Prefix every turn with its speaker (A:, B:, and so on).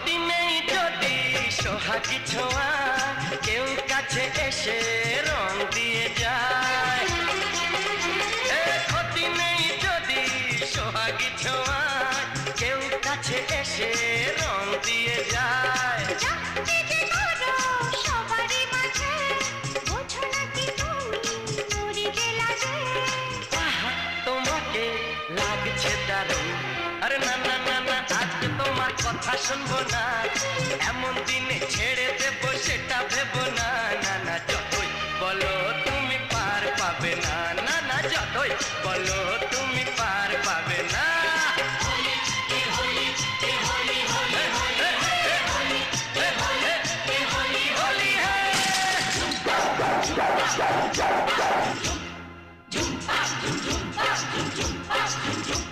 A: ক্ষতি নেই যদি সোহাগী ছোঁয়া কেউ কাছে এসে রং দিয়ে যায়। ক্ষতি নেই যদি সোহাগী ছোঁয়া কেউ কাছে এসে রং দিয়ে যায়। তোমাকে লাগছে দারুণ, আরে না না না না আজকে তোমার কথা শুনবো না, এমন দিনে ছেড়ে দেবো সেটা ভেবো না। না না যতই বলো তুমি পার পাবে না, না না যতই বলো তুমি পার পাবে না। Jump, jump, jump, jump, jump, jump, jump, jump, jump, jump, jump, jump,